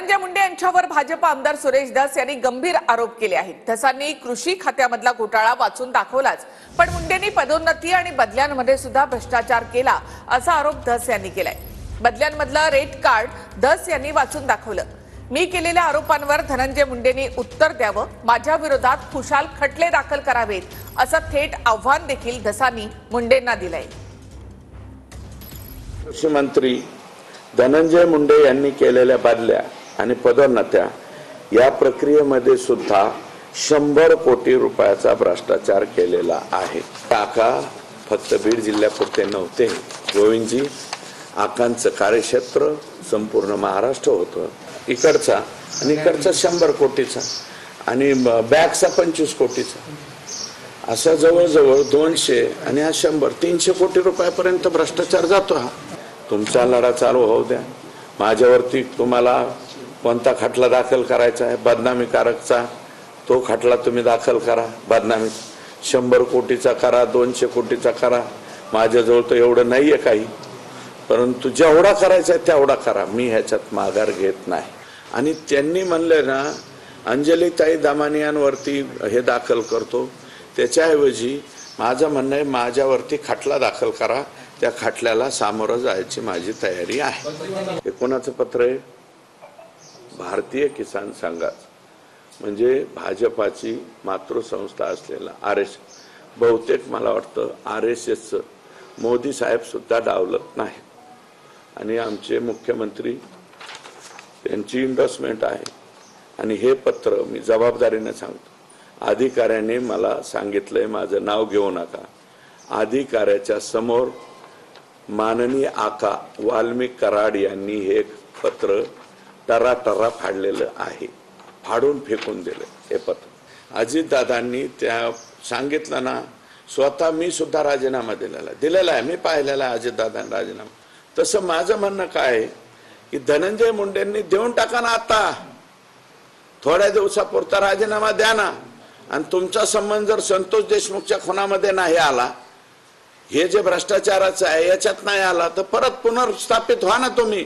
धनंजय मुंडे यांच्यावर भाजप आमदार सुरेश धस यांनी गंभीर आरोप केले आहेत। धसांनी कृषी खात्यामधला घोटाळा वाचून दाखवलाच, पण मुंडेंनी पदोन्नती आणि बदल्यांमध्ये सुद्धा भ्रष्टाचार केला असा आरोप धस यांनी केलाय। बदल्यांमधलं रेट कार्ड धस यांनी वाचून दाखवलं। मी केलेल्या आरोपांवर धनंजय मुंडेंनी उत्तर द्यावं, माझ्या विरोधात खुशाल खटले दाखल करावेत असं थेट आव्हान देखील धसांनी मुंडेंना दिलंय। कृषी मंत्री धनंजय मुंडे यांनी केलेल्या बदल्या आणि पदोन्नत्या या प्रक्रियेमध्ये सुद्धा 100 कोटी रुपयाचा भ्रष्टाचार केलेला आहे। आका फक्त बीड जिल्ह्यापुरते नव्हते, गोविंदजी आकांचं कार्यक्षेत्र संपूर्ण महाराष्ट्र होतं। इकडचा आणि इकडचा 100 कोटीचा आणि बॅगचा 25 कोटीचा असा जवळजवळ 200 आणि हा 100 300 कोटी रुपयापर्यंत भ्रष्टाचार जातो। हा तुमचा लढा चालू होऊ द्या। माझ्यावरती तुम्हाला कोणता खटला दाखल करायचा आहे बदनामीकारकचा, तो खटला तुम्ही दाखल करा। बदनामी 100 कोटीचा करा, 200 कोटीचा करा, माझ्याजवळ तर एवढं नाहीये काही, परंतु जेवढा करायचा आहे तेवढा करा, मी ह्याच्यात माघार घेत नाही। आणि त्यांनी म्हणले ना अंजलीताई दामानियांवरती हे दाखल करतो, त्याच्याऐवजी माझं म्हणणं आहे माझ्यावरती खटला दाखल करा, त्या खटल्याला सामोरं जायची माझी तयारी आहे। हे कोणाचं पत्र आहे? भारतीय किसान संघाचं, म्हणजे भाजपाची मातृसंस्था असलेला RSS। बहुतेक मला वाटतं RSSचं मोदी साहेब सुद्धा डावलत नाही आणि आमचे मुख्यमंत्री त्यांची एंडोर्समेंट आहे। आणि हे पत्र मी जबाबदारीने सांगतो, अधिकाऱ्याने मला सांगितलंय माझं नाव घेऊ नका, अधिकाऱ्याच्या समोर माननीय आका वाल्मिक कराड यांनी हे पत्र टराटरा फाडलेलं आहे, फाडून फेकून दिलं हे पत्र। अजितदादांनी त्या सांगितलं ना, स्वतः मी सुद्धा राजीनामा दिलेला आहे, मी पाहिलेला आहे अजितदादांनी राजीनामा। तसं माझं म्हणणं काय की धनंजय मुंडेंनी देऊन टाका ना, आता थोड्या दिवसापुरता राजीनामा द्या ना, आणि तुमचा संबंध जर संतोष देशमुखच्या खुनामध्ये नाही आला, हे जे भ्रष्टाचाराचं आहे याच्यात नाही आला, तर परत पुनर्स्थापित व्हा ना तुम्ही।